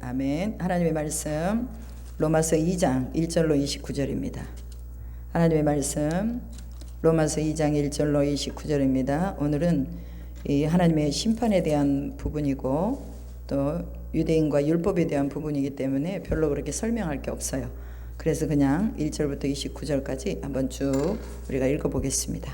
아멘. 하나님의 말씀 로마서 2장 1절로 29절입니다. 하나님의 말씀 로마서 2장 1절로 29절입니다. 오늘은 이 하나님의 심판에 대한 부분이고 또 유대인과 율법에 대한 부분이기 때문에 별로 그렇게 설명할 게 없어요. 그래서 그냥 1절부터 29절까지 한번 쭉 우리가 읽어보겠습니다.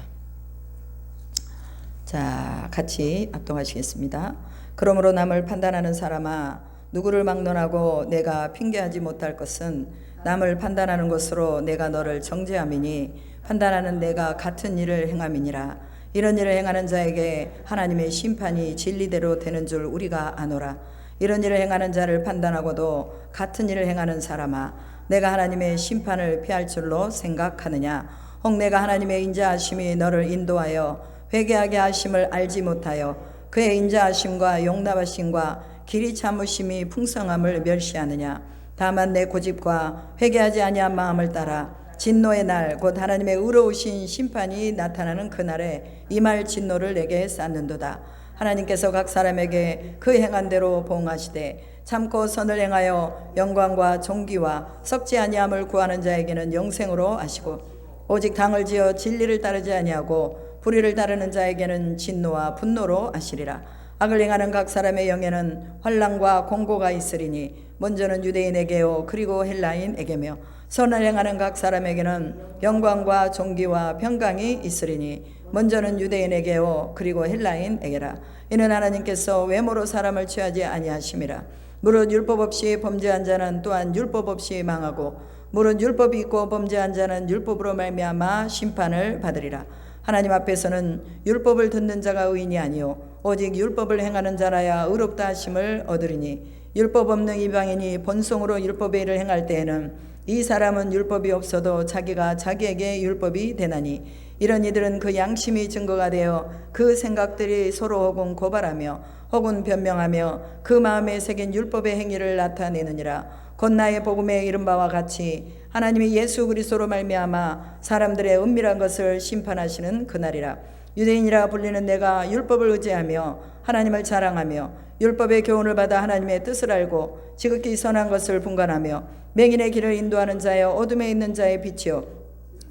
자, 같이 합동하시겠습니다. 그러므로 남을 판단하는 사람아, 누구를 막론하고 내가 핑계하지 못할 것은 남을 판단하는 것으로 내가 너를 정죄함이니 판단하는 내가 같은 일을 행함이니라. 이런 일을 행하는 자에게 하나님의 심판이 진리대로 되는 줄 우리가 아노라. 이런 일을 행하는 자를 판단하고도 같은 일을 행하는 사람아, 내가 하나님의 심판을 피할 줄로 생각하느냐? 혹 내가 하나님의 인자하심이 너를 인도하여 회개하게 하심을 알지 못하여 그의 인자하심과 용납하심과 길이 참으심이 풍성함을 멸시하느냐? 다만 내 고집과 회개하지 아니한 마음을 따라 진노의 날 곧 하나님의 의로우신 심판이 나타나는 그날에 임할 진노를 내게 쌓는도다. 하나님께서 각 사람에게 그 행한 대로 보응하시되 참고 선을 행하여 영광과 존귀와 썩지 아니함을 구하는 자에게는 영생으로 하시고 오직 당을 지어 진리를 따르지 아니하고 불의를 따르는 자에게는 진노와 분노로 하시리라. 악을 행하는 각 사람의 영에는 환난과 공고가 있으리니 먼저는 유대인에게요 그리고 헬라인에게며 선을 행하는 각 사람에게는 영광과 존귀와 평강이 있으리니 먼저는 유대인에게요 그리고 헬라인에게라. 이는 하나님께서 외모로 사람을 취하지 아니하심이라. 무릇 율법 없이 범죄한 자는 또한 율법 없이 망하고 무릇 율법이 있고 범죄한 자는 율법으로 말미암아 심판을 받으리라. 하나님 앞에서는 율법을 듣는 자가 의인이 아니요 오직 율법을 행하는 자라야 의롭다 하심을 얻으리니 율법 없는 이방인이 본성으로 율법의 일을 행할 때에는 이 사람은 율법이 없어도 자기가 자기에게 율법이 되나니 이런 이들은 그 양심이 증거가 되어 그 생각들이 서로 혹은 고발하며 혹은 변명하며 그 마음에 새긴 율법의 행위를 나타내느니라. 곧 나의 복음에 이른 바와 같이 하나님이 예수 그리스도로 말미암아 사람들의 은밀한 것을 심판하시는 그날이라. 유대인이라 불리는 내가 율법을 의지하며 하나님을 자랑하며 율법의 교훈을 받아 하나님의 뜻을 알고 지극히 선한 것을 분간하며 맹인의 길을 인도하는 자여 어둠에 있는 자의 빛이요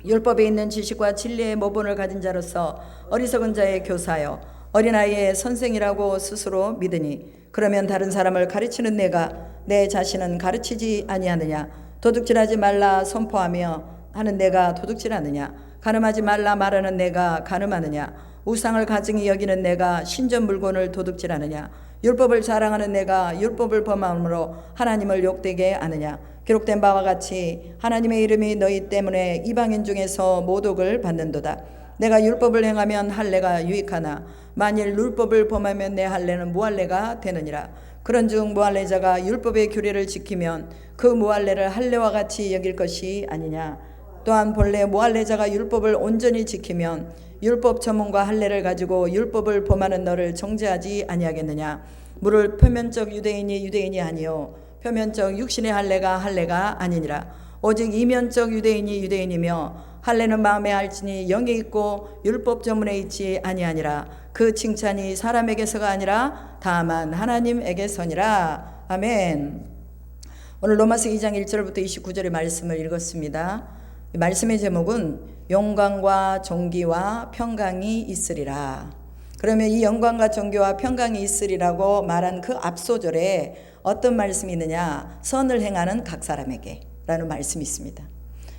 율법에 있는 지식과 진리의 모본을 가진 자로서 어리석은 자의 교사여 어린아이의 선생이라고 스스로 믿으니 그러면 다른 사람을 가르치는 내가 내 자신은 가르치지 아니하느냐? 도둑질하지 말라 선포하며 하는 내가 도둑질하느냐? 간음하지 말라 말하는 내가 간음하느냐? 우상을 가증히 여기는 내가 신전 물건을 도둑질하느냐? 율법을 자랑하는 내가 율법을 범함으로 하나님을 욕되게 하느냐? 기록된 바와 같이 하나님의 이름이 너희 때문에 이방인 중에서 모독을 받는도다. 내가 율법을 행하면 할례가 유익하나 만일 율법을 범하면 내 할례는 무할례가 되느니라. 그런즉 무할례자가 율법의 규례를 지키면 그 무할례를 할례와 같이 여길 것이 아니냐. 또한 본래 무할례자가 율법을 온전히 지키면 율법 전문과 할례를 가지고 율법을 범하는 너를 정죄하지 아니하겠느냐. 무릇 표면적 유대인이 유대인이 아니요 표면적 육신의 할례가 아니니라. 오직 이면적 유대인이 유대인이며 할례는 마음에 알지니 영에 있고 율법 전문에 있지 아니하니라. 그 칭찬이 사람에게서가 아니라 다만 하나님에게서니라. 아멘. 오늘 로마서 2장 1절부터 29절의 말씀을 읽었습니다. 말씀의 제목은 영광과 존귀와 평강이 있으리라. 그러면 이 영광과 존귀와 평강이 있으리라고 말한 그 앞소절에 어떤 말씀이 있느냐? 선을 행하는 각 사람에게 라는 말씀이 있습니다.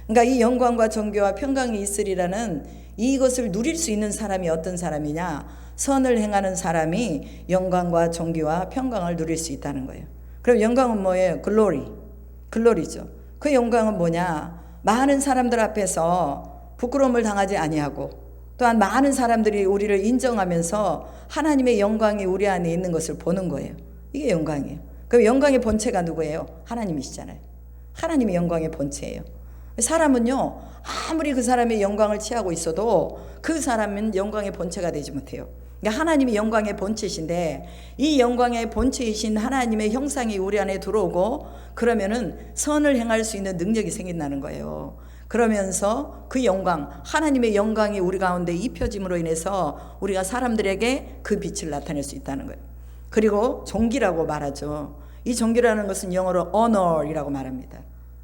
그러니까 이 영광과 존귀와 평강이 있으리라는 이것을 누릴 수 있는 사람이 어떤 사람이냐? 선을 행하는 사람이 영광과 존귀와 평강을 누릴 수 있다는 거예요. 그럼 영광은 뭐예요? 글로리죠. 그 영광은 뭐냐? 많은 사람들 앞에서 부끄러움을 당하지 아니하고 또한 많은 사람들이 우리를 인정하면서 하나님의 영광이 우리 안에 있는 것을 보는 거예요. 이게 영광이에요. 그럼 영광의 본체가 누구예요? 하나님이시잖아요. 하나님의 영광의 본체예요. 사람은요 아무리 그 사람의 영광을 취하고 있어도 그 사람은 영광의 본체가 되지 못해요. 그러니까 하나님이 영광의 본체이신데 이 영광의 본체이신 하나님의 형상이 우리 안에 들어오고 그러면은 선을 행할 수 있는 능력이 생긴다는 거예요. 그러면서 그 영광, 하나님의 영광이 우리 가운데 입혀짐으로 인해서 우리가 사람들에게 그 빛을 나타낼 수 있다는 거예요. 그리고 존귀라고 말하죠. 이 존귀라는 것은 영어로 honor이라고 말합니다.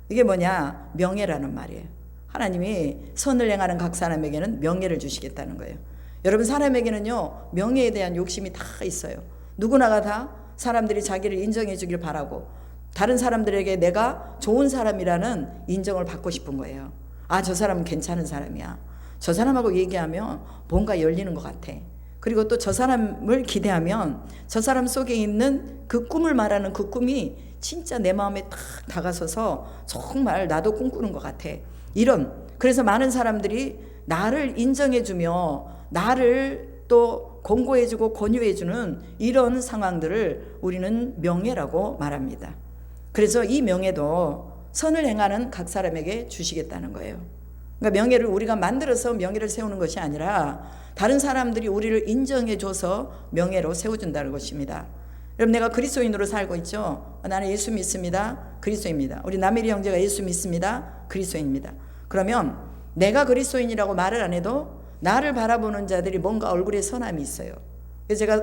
이게 뭐냐? 명예라는 말이에요. 하나님이 선을 행하는 각 사람에게는 명예를 주시겠다는 거예요. 여러분, 사람에게는요, 명예에 대한 욕심이 다 있어요. 누구나가 다 사람들이 자기를 인정해 주길 바라고, 다른 사람들에게 내가 좋은 사람이라는 인정을 받고 싶은 거예요. 아, 저 사람은 괜찮은 사람이야. 저 사람하고 얘기하면 뭔가 열리는 것 같아. 그리고 또 저 사람을 기대하면 저 사람 속에 있는 그 꿈을 말하는 그 꿈이 진짜 내 마음에 딱 다가서서 정말 나도 꿈꾸는 것 같아. 그래서 많은 사람들이 나를 인정해주며 나를 또 권고해주고 권유해주는 이런 상황들을 우리는 명예라고 말합니다. 그래서 이 명예도 선을 행하는 각 사람에게 주시겠다는 거예요. 그러니까 명예를 우리가 만들어서 명예를 세우는 것이 아니라 다른 사람들이 우리를 인정해줘서 명예로 세워준다는 것입니다. 여러분, 내가 그리스도인으로 살고 있죠. 나는 예수 믿습니다. 그리스도입니다. 우리 남일이 형제가 예수 믿습니다. 그리스도입니다. 그러면 내가 그리스도인이라고 말을 안 해도 나를 바라보는 자들이 뭔가 얼굴에 선함이 있어요. 그래서 제가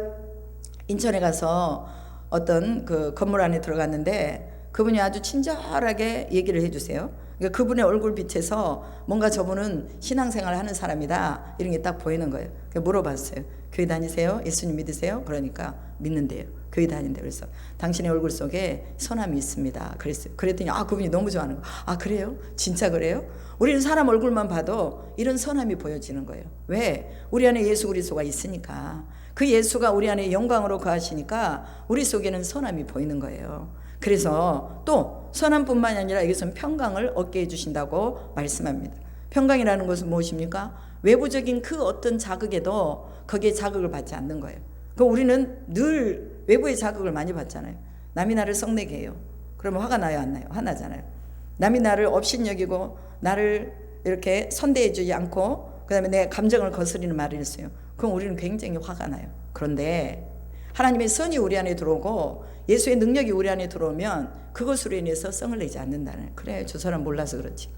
인천에 가서 어떤 그 건물 안에 들어갔는데 그분이 아주 친절하게 얘기를 해주세요. 그러니까 그분의 얼굴 빛에서 뭔가 저분은 신앙생활을 하는 사람이다, 이런 게 딱 보이는 거예요. 그래서 물어봤어요. 교회 다니세요? 예수님 믿으세요? 그러니까 믿는데요. 교회 다닌대요. 그래서 당신의 얼굴 속에 선함이 있습니다. 그랬어요. 그랬더니 그분이 너무 좋아하는 거예요. 아, 그래요? 진짜 그래요? 우리는 사람 얼굴만 봐도 이런 선함이 보여지는 거예요. 왜? 우리 안에 예수 그리스도가 있으니까. 그 예수가 우리 안에 영광으로 거하시니까 우리 속에는 선함이 보이는 거예요. 그래서 또 선함뿐만 아니라 여기서는 평강을 얻게 해주신다고 말씀합니다. 평강이라는 것은 무엇입니까? 외부적인 그 어떤 자극에도 거기에 자극을 받지 않는 거예요. 그 우리는 늘 외부의 자극을 많이 받잖아요. 남이 나를 썩내게 해요. 그러면 화가 나요, 안 나요? 화나잖아요. 남이 나를 업신여기고 나를 이렇게 선대해주지 않고 그 다음에 내 감정을 거스리는 말을 했어요. 그럼 우리는 굉장히 화가 나요. 그런데 하나님의 선이 우리 안에 들어오고 예수의 능력이 우리 안에 들어오면 그것으로 인해서 성을 내지 않는다는. 그래, 저 사람 몰라서 그렇지.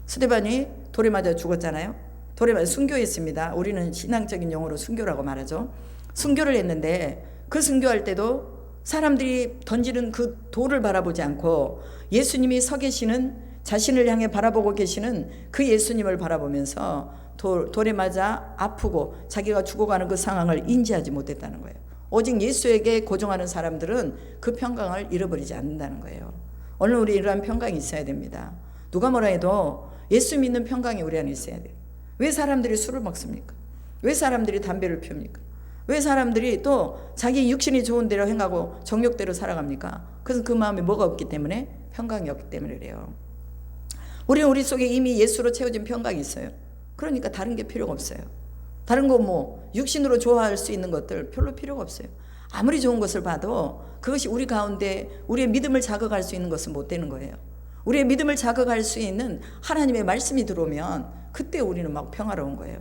스데반이 돌에 맞아 죽었잖아요. 돌에 맞아 순교했습니다. 우리는 신앙적인 용어로 순교라고 말하죠. 순교를 했는데 그 순교할 때도 사람들이 던지는 그 돌을 바라보지 않고 예수님이 서 계시는, 자신을 향해 바라보고 계시는 그 예수님을 바라보면서 돌에 맞아 아프고 자기가 죽어가는 그 상황을 인지하지 못했다는 거예요. 오직 예수에게 고정하는 사람들은 그 평강을 잃어버리지 않는다는 거예요. 오늘 우리 이러한 평강이 있어야 됩니다. 누가 뭐라 해도 예수 믿는 평강이 우리 안에 있어야 돼요. 왜 사람들이 술을 먹습니까? 왜 사람들이 담배를 피웁니까? 왜 사람들이 또 자기 육신이 좋은 대로 행하고 정욕대로 살아갑니까? 그것은 그 마음에 뭐가 없기 때문에? 평강이 없기 때문에 그래요. 우리는 우리 속에 이미 예수로 채워진 평강이 있어요. 그러니까 다른 게 필요가 없어요. 다른 거 육신으로 좋아할 수 있는 것들 별로 필요가 없어요. 아무리 좋은 것을 봐도 그것이 우리 가운데 우리의 믿음을 자극할 수 있는 것은 못 되는 거예요. 우리의 믿음을 자극할 수 있는 하나님의 말씀이 들어오면 그때 우리는 막 평화로운 거예요.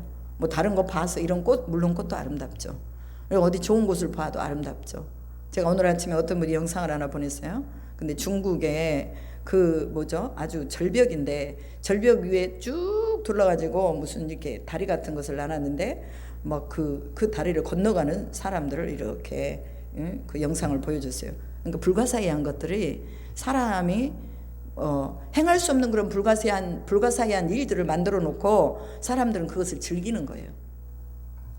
다른 거 봐서 이런 꽃, 물론 꽃도 아름답죠. 그리고 어디 좋은 곳을 봐도 아름답죠. 제가 오늘 아침에 어떤 분이 영상을 하나 보냈어요. 근데 중국에 아주 절벽인데 절벽 위에 쭉 둘러가지고 무슨 이렇게 다리 같은 것을 놔놨는데 그 다리를 건너가는 사람들을 이렇게 그 영상을 보여줬어요. 그러니까 불가사의한 것들이 사람이 행할 수 없는 그런 불가사의한 일들을 만들어 놓고 사람들은 그것을 즐기는 거예요.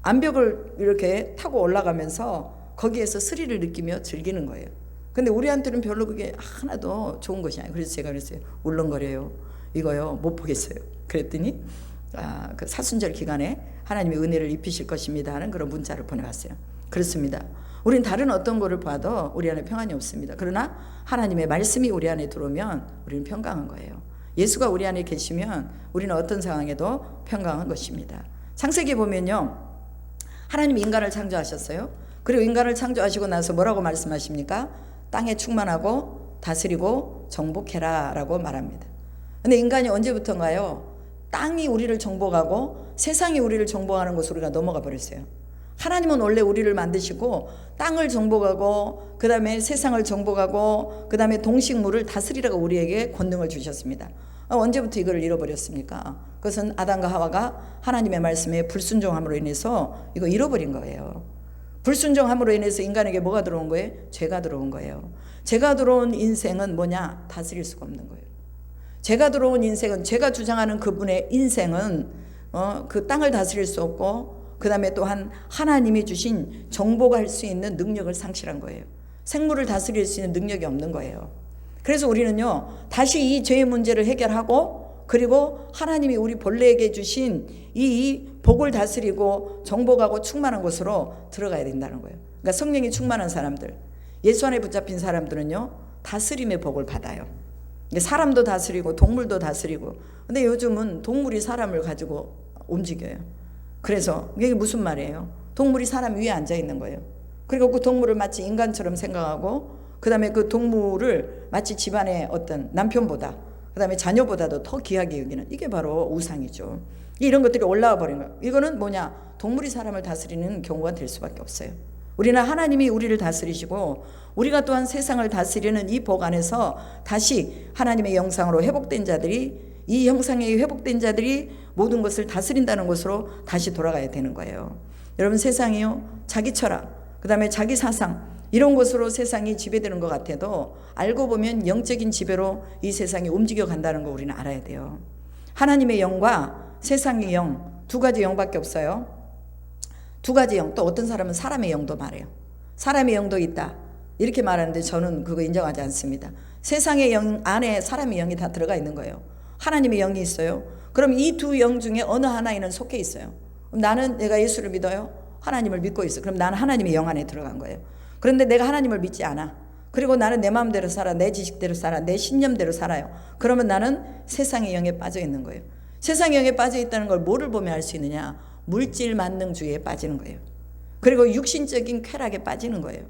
암벽을 이렇게 타고 올라가면서 거기에서 스릴을 느끼며 즐기는 거예요. 근데 우리한테는 별로 그게 하나도 좋은 것이 아니에요. 그래서 제가 그랬어요. 울렁거려요. 이거요, 못 보겠어요. 그랬더니 그 사순절 기간에 하나님의 은혜를 입히실 것입니다 하는 그런 문자를 보내왔어요. 그렇습니다. 우린 다른 어떤 거를 봐도 우리 안에 평안이 없습니다. 그러나 하나님의 말씀이 우리 안에 들어오면 우리는 평강한 거예요. 예수가 우리 안에 계시면 우리는 어떤 상황에도 평강한 것입니다. 창세기에 보면요, 하나님이 인간을 창조하셨어요. 그리고 인간을 창조하시고 나서 뭐라고 말씀하십니까? 땅에 충만하고 다스리고 정복해라 라고 말합니다. 근데 인간이 언제부터인가요? 땅이 우리를 정복하고 세상이 우리를 정복하는 것으로 우리가 넘어가 버렸어요. 하나님은 원래 우리를 만드시고 땅을 정복하고 그 다음에 세상을 정복하고 그 다음에 동식물을 다스리라고 우리에게 권능을 주셨습니다. 언제부터 이걸 잃어버렸습니까? 그것은 아담과 하와가 하나님의 말씀에 불순종함으로 인해서 이거 잃어버린 거예요. 불순종함으로 인해서 인간에게 뭐가 들어온 거예요? 죄가 들어온 거예요. 죄가 들어온 인생은 뭐냐? 다스릴 수가 없는 거예요. 죄가 들어온 인생은, 제가 주장하는 그분의 인생은 그 땅을 다스릴 수 없고, 그 다음에 또한 하나님이 주신 정복할 수 있는 능력을 상실한 거예요. 생물을 다스릴 수 있는 능력이 없는 거예요. 그래서 우리는요, 다시 이 죄의 문제를 해결하고, 그리고 하나님이 우리 본래에게 주신 이 복을 다스리고 정복하고 충만한 곳으로 들어가야 된다는 거예요. 그러니까 성령이 충만한 사람들, 예수 안에 붙잡힌 사람들은요, 다스림의 복을 받아요. 사람도 다스리고 동물도 다스리고. 근데 요즘은 동물이 사람을 가지고 움직여요. 그래서 이게 무슨 말이에요? 동물이 사람 위에 앉아 있는 거예요. 그리고 그 동물을 마치 인간처럼 생각하고, 그 다음에 그 동물을 마치 집안의 어떤 남편보다, 그 다음에 자녀보다도 더 귀하게 여기는, 이게 바로 우상이죠. 이런 것들이 올라와 버린 거예요. 이거는 뭐냐? 동물이 사람을 다스리는 경우가 될 수밖에 없어요. 우리는 하나님이 우리를 다스리시고, 우리가 또한 세상을 다스리는 이 복 안에서 다시 하나님의 형상으로 회복된 자들이, 이 형상에 회복된 자들이 모든 것을 다스린다는 것으로 다시 돌아가야 되는 거예요. 여러분, 세상이요, 자기 철학, 그 다음에 자기 사상, 이런 것으로 세상이 지배되는 것 같아도 알고 보면 영적인 지배로 이 세상이 움직여 간다는 거 우리는 알아야 돼요. 하나님의 영과 세상의 영, 두 가지 영밖에 없어요. 두 가지 영. 또 어떤 사람은 사람의 영도 말해요. 사람의 영도 있다, 이렇게 말하는데 저는 그거 인정하지 않습니다. 세상의 영 안에 사람의 영이 다 들어가 있는 거예요. 하나님의 영이 있어요. 그럼 이 두 영 중에 어느 하나에는 속해 있어요. 나는, 내가 예수를 믿어요. 하나님을 믿고 있어. 그럼 나는 하나님의 영 안에 들어간 거예요. 그런데 내가 하나님을 믿지 않아. 그리고 나는 내 마음대로 살아, 내 지식대로 살아, 내 신념대로 살아요. 그러면 나는 세상의 영에 빠져 있는 거예요. 세상의 영에 빠져 있다는 걸 뭐를 보면 알 수 있느냐? 물질 만능주의에 빠지는 거예요. 그리고 육신적인 쾌락에 빠지는 거예요.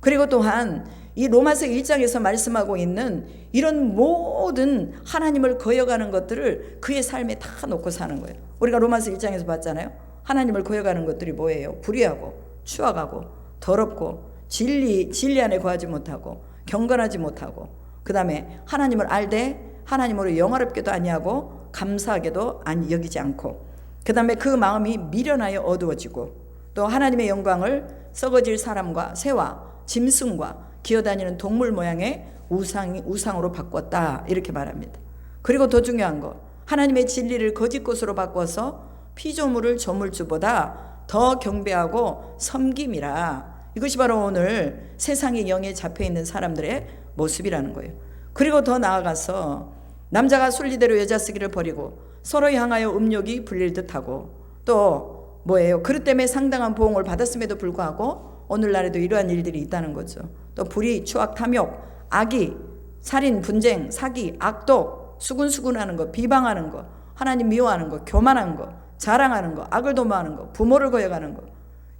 그리고 또한 이 로마서 1장에서 말씀하고 있는 이런 모든 하나님을 거역하는 것들을 그의 삶에 다 놓고 사는 거예요. 우리가 로마서 1장에서 봤잖아요. 하나님을 거역하는 것들이 뭐예요? 불의하고 추악하고 더럽고 진리 안에 거하지 못하고 경건하지 못하고, 그 다음에 하나님을 알되 하나님으로 영화롭게도 아니하고 감사하게도 여기지 않고, 그 다음에 그 마음이 미련하여 어두워지고, 또 하나님의 영광을 썩어질 사람과 새와 짐승과 기어다니는 동물 모양의 우상으로 바꿨다, 이렇게 말합니다. 그리고 더 중요한 거, 하나님의 진리를 거짓 것으로 바꿔서 피조물을 조물주보다 더 경배하고 섬김이라. 이것이 바로 오늘 세상의 영에 잡혀있는 사람들의 모습이라는 거예요. 그리고 더 나아가서 남자가 순리대로 여자 쓰기를 버리고 서로 향하여 음욕이 불릴 듯하고, 또 뭐예요? 그릇 때문에 상당한 보응을 받았음에도 불구하고 오늘날에도 이러한 일들이 있다는 거죠. 또 불의, 추악, 탐욕, 악의, 살인, 분쟁, 사기, 악독, 수군수군하는 거, 비방하는 거, 하나님 미워하는 거, 교만한 거, 자랑하는 거, 악을 도모하는 거, 부모를 거역하는 거,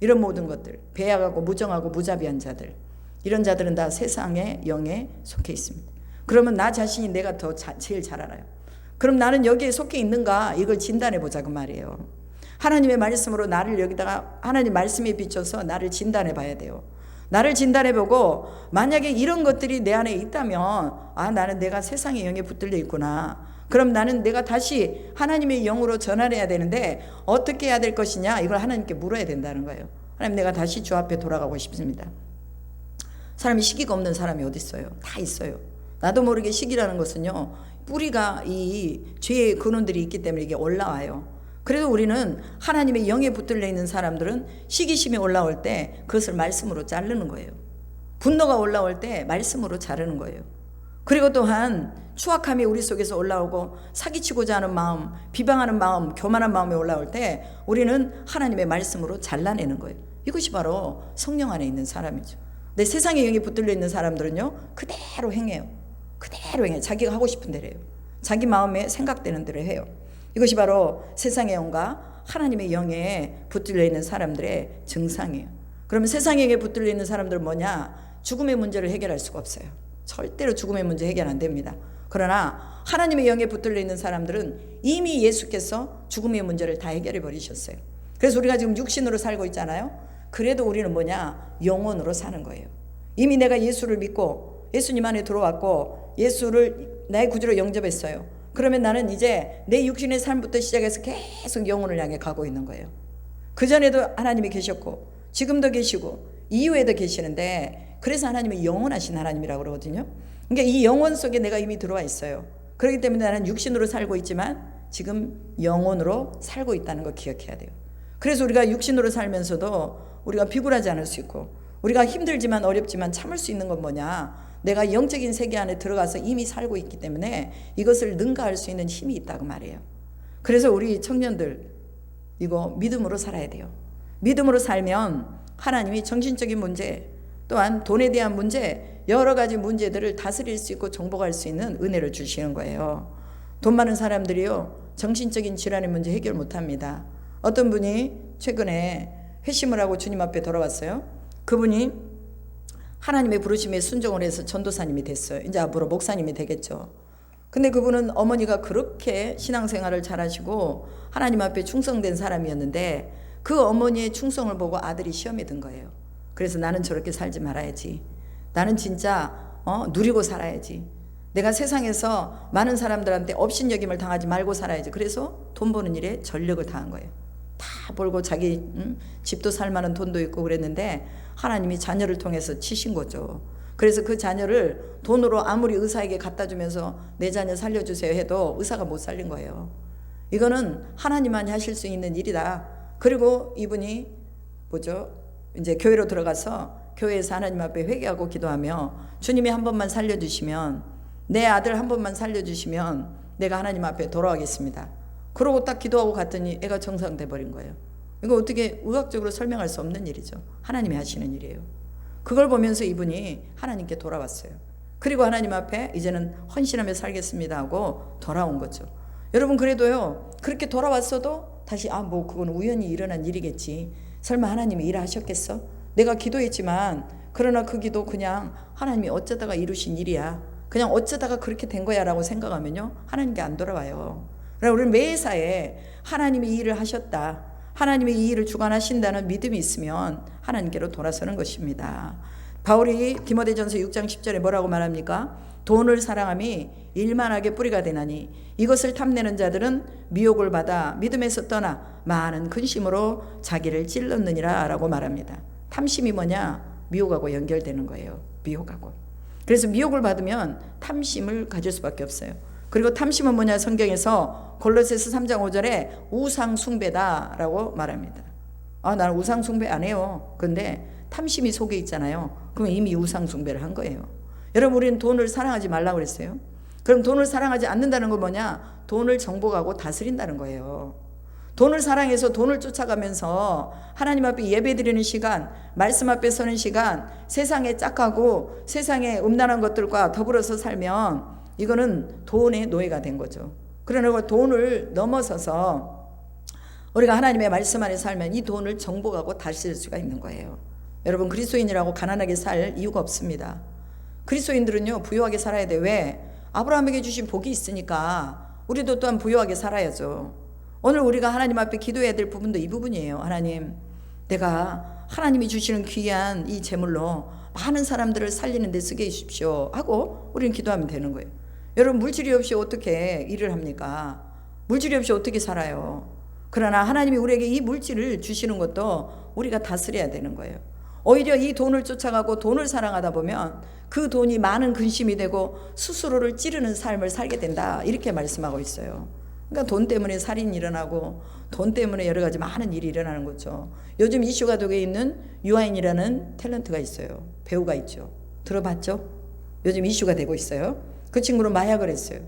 이런 모든 것들, 배약하고 무정하고 무자비한 자들, 이런 자들은 다 세상의 영에 속해 있습니다. 그러면 나 자신이 내가 더 제일 잘 알아요. 그럼 나는 여기에 속해 있는가? 이걸 진단해 보자, 그 말이에요. 하나님의 말씀으로 나를 여기다가, 하나님 말씀에 비춰서 나를 진단해 봐야 돼요. 나를 진단해 보고, 만약에 이런 것들이 내 안에 있다면, 나는 내가 세상의 영에 붙들려 있구나. 그럼 나는 내가 다시 하나님의 영으로 전환해야 되는데 어떻게 해야 될 것이냐, 이걸 하나님께 물어야 된다는 거예요. 하나님, 내가 다시 주 앞에 돌아가고 싶습니다. 사람이 시기가 없는 사람이 어디 있어요? 다 있어요. 나도 모르게 시기라는 것은요, 뿌리가 이 죄의 근원들이 있기 때문에 이게 올라와요. 그래도 우리는 하나님의 영에 붙들려 있는 사람들은 시기심이 올라올 때 그것을 말씀으로 자르는 거예요. 분노가 올라올 때 말씀으로 자르는 거예요. 그리고 또한 추악함이 우리 속에서 올라오고 사기치고자 하는 마음, 비방하는 마음, 교만한 마음이 올라올 때 우리는 하나님의 말씀으로 잘라내는 거예요. 이것이 바로 성령 안에 있는 사람이죠. 근데 세상의 영이 붙들려 있는 사람들은요, 그대로 행해요. 그대로 행해요. 자기가 하고 싶은 대로 해요. 자기 마음에 생각되는 대로 해요. 이것이 바로 세상의 영과 하나님의 영에 붙들려 있는 사람들의 증상이에요. 그러면 세상의 영에 붙들려 있는 사람들은 뭐냐? 죽음의 문제를 해결할 수가 없어요. 절대로 죽음의 문제 해결 안 됩니다. 그러나 하나님의 영에 붙들려 있는 사람들은 이미 예수께서 죽음의 문제를 다 해결해 버리셨어요. 그래서 우리가 지금 육신으로 살고 있잖아요. 그래도 우리는 뭐냐? 영혼으로 사는 거예요. 이미 내가 예수를 믿고 예수님 안에 들어왔고 예수를 나의 구주로 영접했어요. 그러면 나는 이제 내 육신의 삶부터 시작해서 계속 영혼을 향해 가고 있는 거예요. 그전에도 하나님이 계셨고 지금도 계시고 이후에도 계시는데, 그래서 하나님은 영원하신 하나님이라고 그러거든요. 그러니까 이 영혼 속에 내가 이미 들어와 있어요. 그렇기 때문에 나는 육신으로 살고 있지만 지금 영혼으로 살고 있다는 거 기억해야 돼요. 그래서 우리가 육신으로 살면서도 우리가 비굴하지 않을 수 있고, 우리가 힘들지만 어렵지만 참을 수 있는 건 뭐냐? 내가 영적인 세계 안에 들어가서 이미 살고 있기 때문에 이것을 능가할 수 있는 힘이 있다고 말해요. 그래서 우리 청년들 이거 믿음으로 살아야 돼요. 믿음으로 살면 하나님이 정신적인 문제, 또한 돈에 대한 문제, 여러 가지 문제들을 다스릴 수 있고 정복할 수 있는 은혜를 주시는 거예요. 돈 많은 사람들이요, 정신적인 질환의 문제 해결 못합니다. 어떤 분이 최근에 회심을 하고 주님 앞에 돌아왔어요. 그분이 하나님의 부르심에 순종을 해서 전도사님이 됐어요. 이제 앞으로 목사님이 되겠죠. 근데 그분은 어머니가 그렇게 신앙생활을 잘하시고 하나님 앞에 충성된 사람이었는데 그 어머니의 충성을 보고 아들이 시험에 든 거예요. 그래서 나는 저렇게 살지 말아야지. 나는 진짜 누리고 살아야지. 내가 세상에서 많은 사람들한테 업신여김을 당하지 말고 살아야지. 그래서 돈 버는 일에 전력을 다한 거예요. 다 벌고 자기 집도 살 만한 돈도 있고 그랬는데 하나님이 자녀를 통해서 치신 거죠. 그래서 그 자녀를 돈으로 아무리 의사에게 갖다 주면서 내 자녀 살려주세요 해도 의사가 못 살린 거예요. 이거는 하나님만이 하실 수 있는 일이다. 그리고 이분이 이제 교회로 들어가서 교회에서 하나님 앞에 회개하고 기도하며 주님이 한 번만 살려주시면, 내 아들 한 번만 살려주시면 내가 하나님 앞에 돌아가겠습니다. 그러고 딱 기도하고 갔더니 애가 정상돼 버린 거예요. 이거 어떻게 의학적으로 설명할 수 없는 일이죠. 하나님이 하시는 일이에요. 그걸 보면서 이분이 하나님께 돌아왔어요. 그리고 하나님 앞에 이제는 헌신하며 살겠습니다 하고 돌아온 거죠. 여러분, 그래도요, 그렇게 돌아왔어도 다시 뭐 그건 우연히 일어난 일이겠지, 설마 하나님이 일하셨겠어? 내가 기도했지만 그러나 그 기도 그냥 하나님이 어쩌다가 이루신 일이야, 그냥 어쩌다가 그렇게 된 거야 라고 생각하면요, 하나님께 안 돌아와요. 그러나 우리는 매사에 하나님이 이 일을 하셨다, 하나님이 이 일을 주관하신다는 믿음이 있으면 하나님께로 돌아서는 것입니다. 바울이 디모데전서 6장 10절에 뭐라고 말합니까? 돈을 사랑함이 일만하게 뿌리가 되나니 이것을 탐내는 자들은 미혹을 받아 믿음에서 떠나 많은 근심으로 자기를 찔렀느니라 라고 말합니다. 탐심이 뭐냐? 미혹하고 연결되는 거예요. 미혹하고. 그래서 미혹을 받으면 탐심을 가질 수밖에 없어요. 그리고 탐심은 뭐냐? 성경에서 골로새서 3장 5절에 우상 숭배다라고 말합니다. 나는 우상 숭배 안 해요. 근데 탐심이 속에 있잖아요. 그럼 이미 우상 숭배를 한 거예요. 여러분, 우리는 돈을 사랑하지 말라고 그랬어요. 그럼 돈을 사랑하지 않는다는 건 뭐냐? 돈을 정복하고 다스린다는 거예요. 돈을 사랑해서 돈을 쫓아가면서 하나님 앞에 예배드리는 시간, 말씀 앞에 서는 시간, 세상에 짝하고 세상에 음란한 것들과 더불어서 살면 이거는 돈의 노예가 된 거죠. 그러나 돈을 넘어서서 우리가 하나님의 말씀 안에 살면 이 돈을 정복하고 다스릴 수가 있는 거예요. 여러분, 그리스도인이라고 가난하게 살 이유가 없습니다. 그리스도인들은요, 부유하게 살아야 돼. 왜? 아브라함에게 주신 복이 있으니까 우리도 또한 부유하게 살아야죠. 오늘 우리가 하나님 앞에 기도해야 될 부분도 이 부분이에요. 하나님, 내가 하나님이 주시는 귀한 이 재물로 많은 사람들을 살리는 데 쓰게 해주십시오 하고 우리는 기도하면 되는 거예요. 여러분, 물질이 없이 어떻게 일을 합니까? 물질이 없이 어떻게 살아요? 그러나 하나님이 우리에게 이 물질을 주시는 것도 우리가 다스려야 되는 거예요. 오히려 이 돈을 쫓아가고 돈을 사랑하다 보면 그 돈이 많은 근심이 되고 스스로를 찌르는 삶을 살게 된다, 이렇게 말씀하고 있어요. 그러니까 돈 때문에 살인이 일어나고 돈 때문에 여러 가지 많은 일이 일어나는 거죠. 요즘 이슈가 되고 있는 유아인이라는 탤런트가 있어요. 배우가 있죠. 들어봤죠? 요즘 이슈가 되고 있어요. 그 친구는 마약을 했어요.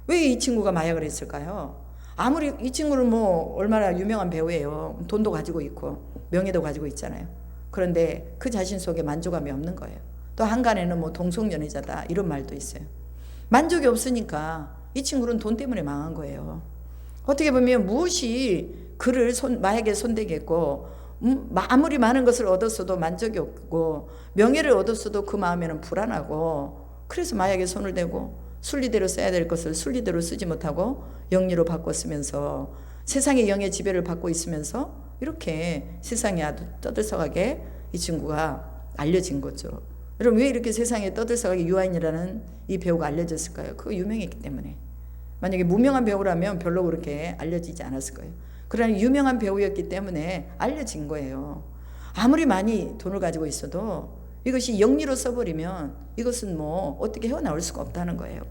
왜 이 친구가 마약을 했을까요? 아무리 이 친구는 얼마나 유명한 배우예요. 돈도 가지고 있고 명예도 가지고 있잖아요. 그런데 그 자신 속에 만족감이 없는 거예요. 또 한간에는 동성연애자다 이런 말도 있어요. 만족이 없으니까 이 친구는 돈 때문에 망한 거예요. 어떻게 보면 무엇이 그를 마약에 손대게 했고, 아무리 많은 것을 얻었어도 만족이 없고 명예를 얻었어도 그 마음에는 불안하고, 그래서 마약에 손을 대고 순리대로 써야 될 것을 순리대로 쓰지 못하고 영리로 바꿔 쓰면서 세상의 영의 지배를 받고 있으면서 이렇게 세상에 아주 떠들썩하게 이 친구가 알려진 거죠. 여러분, 왜 이렇게 세상에 떠들썩하게 유아인이라는 이 배우가 알려졌을까요? 그거 유명했기 때문에. 만약에 무명한 배우라면 별로 그렇게 알려지지 않았을 거예요. 그러나 유명한 배우였기 때문에 알려진 거예요. 아무리 많이 돈을 가지고 있어도 이것이 영리로 써버리면 이것은 뭐 어떻게 헤어나올 수가 없다는 거예요.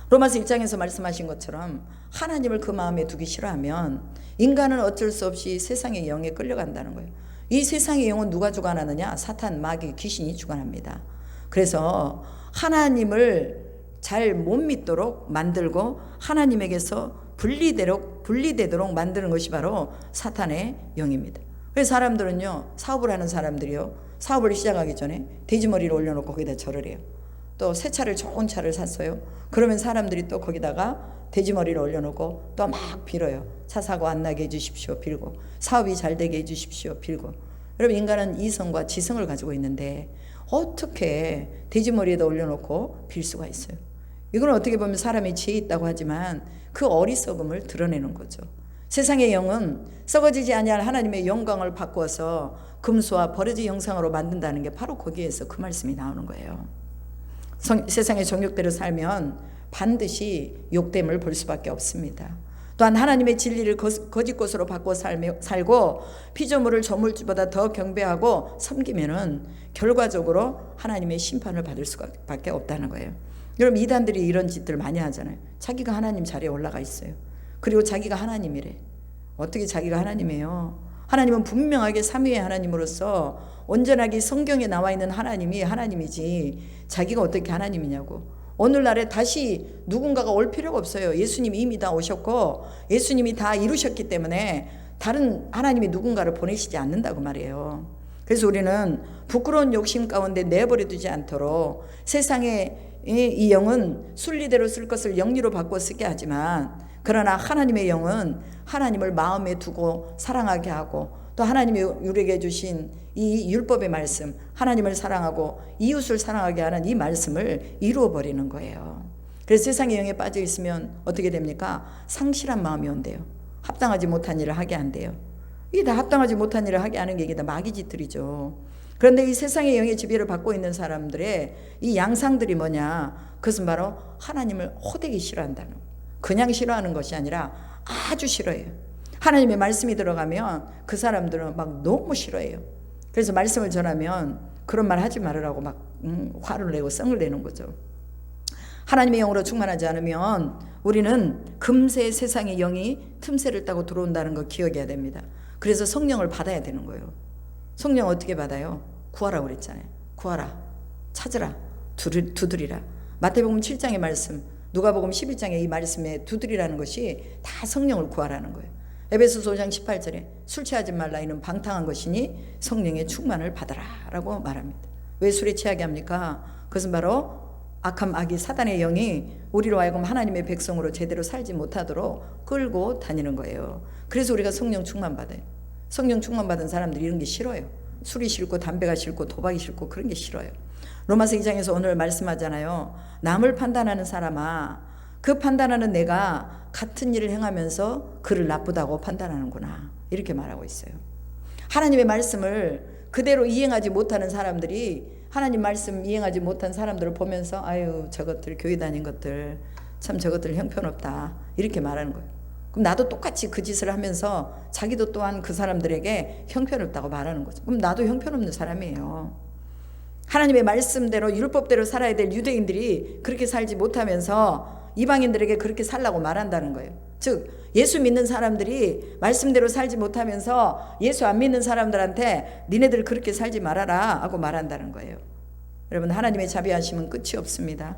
로마서 1장에서 말씀하신 것처럼 하나님을 그 마음에 두기 싫어하면 인간은 어쩔 수 없이 세상의 영에 끌려간다는 거예요. 이 세상의 영은 누가 주관하느냐? 사탄, 마귀, 귀신이 주관합니다. 그래서 하나님을 잘 못 믿도록 만들고 하나님에게서 분리되도록 만드는 것이 바로 사탄의 영입니다. 그래서 사람들은요, 사업을 하는 사람들이요, 사업을 시작하기 전에 돼지머리를 올려놓고 거기다 절을 해요. 또 새 차를, 좋은 차를 샀어요. 그러면 사람들이 또 거기다가 돼지머리를 올려놓고 또 막 빌어요. 차 사고 안 나게 해주십시오, 빌고. 사업이 잘 되게 해주십시오, 빌고. 여러분, 인간은 이성과 지성을 가지고 있는데 어떻게 돼지머리에다 올려놓고 빌 수가 있어요? 이건 어떻게 보면 사람의 지혜 있다고 하지만 그 어리석음을 드러내는 거죠. 세상의 영은 썩어지지 아니할 하나님의 영광을 바꾸어서 금수와 버러지 형상으로 만든다는 게 바로 거기에서 그 말씀이 나오는 거예요. 세상의 정욕대로 살면 반드시 욕됨을 볼 수밖에 없습니다. 또한 하나님의 진리를 거짓 것으로 바꿔 살고 피조물을 저물주보다 더 경배하고 섬기면은 결과적으로 하나님의 심판을 받을 수밖에 없다는 거예요. 여러분, 이단들이 이런 짓들 많이 하잖아요. 자기가 하나님 자리에 올라가 있어요. 그리고 자기가 하나님이래. 어떻게 자기가 하나님이에요? 하나님은 분명하게 삼위의 하나님으로서 온전하게 성경에 나와 있는 하나님이 하나님이지 자기가 어떻게 하나님이냐고. 오늘날에 다시 누군가가 올 필요가 없어요. 예수님이 이미 다 오셨고 예수님이 다 이루셨기 때문에 다른 하나님이 누군가를 보내시지 않는다고 말이에요. 그래서 우리는 부끄러운 욕심 가운데 내버려 두지 않도록 세상의 이 영은 순리대로 쓸 것을 영리로 바꿔 쓰게 하지만, 그러나 하나님의 영은 하나님을 마음에 두고 사랑하게 하고 또 하나님이 우리에게 주신 이 율법의 말씀, 하나님을 사랑하고 이웃을 사랑하게 하는 이 말씀을 이루어버리는 거예요. 그래서 세상의 영에 빠져 있으면 어떻게 됩니까? 상실한 마음이 온대요. 합당하지 못한 일을 하게 한대요. 이게 다 합당하지 못한 일을 하게 하는 게 이게 다 마귀 짓들이죠. 그런데 이 세상의 영의 지배를 받고 있는 사람들의 이 양상들이 뭐냐? 그것은 바로 하나님을 호되게 싫어한다는 거예요. 그냥 싫어하는 것이 아니라 아주 싫어해요. 하나님의 말씀이 들어가면 그 사람들은 막 너무 싫어해요. 그래서 말씀을 전하면 그런 말 하지 말으라고 막 화를 내고 성을 내는 거죠. 하나님의 영으로 충만하지 않으면 우리는 금세 세상의 영이 틈새를 따고 들어온다는 거 기억해야 됩니다. 그래서 성령을 받아야 되는 거예요. 성령 어떻게 받아요? 구하라고 그랬잖아요. 구하라, 찾으라, 두드리라. 마태복음 7장의 말씀, 누가복음 11장의 이 말씀에 두드리라는 것이 다 성령을 구하라는 거예요. 에베소서 5장 18절에 술 취하지 말라, 이는 방탕한 것이니 성령의 충만을 받아라 라고 말합니다. 왜 술에 취하게 합니까? 그것은 바로 악한 마귀 사단의 영이 우리로 하여금 하나님의 백성으로 제대로 살지 못하도록 끌고 다니는 거예요. 그래서 우리가 성령 충만 받아요. 성령 충만 받은 사람들이 이런 게 싫어요. 술이 싫고 담배가 싫고 도박이 싫고 그런 게 싫어요. 로마서 2장에서 오늘 말씀하잖아요. 남을 판단하는 사람아, 그 판단하는 내가 같은 일을 행하면서 그를 나쁘다고 판단하는구나, 이렇게 말하고 있어요. 하나님의 말씀을 그대로 이행하지 못하는 사람들이, 하나님 말씀 이행하지 못한 사람들을 보면서 아유, 저것들 교회 다닌 것들 참 저것들 형편없다, 이렇게 말하는 거예요. 그럼 나도 똑같이 그 짓을 하면서 자기도 또한 그 사람들에게 형편없다고 말하는 거죠. 그럼 나도 형편없는 사람이에요. 하나님의 말씀대로 율법대로 살아야 될 유대인들이 그렇게 살지 못하면서 이방인들에게 그렇게 살라고 말한다는 거예요. 즉 예수 믿는 사람들이 말씀대로 살지 못하면서 예수 안 믿는 사람들한테 니네들 그렇게 살지 말아라 하고 말한다는 거예요. 여러분, 하나님의 자비하심은 끝이 없습니다.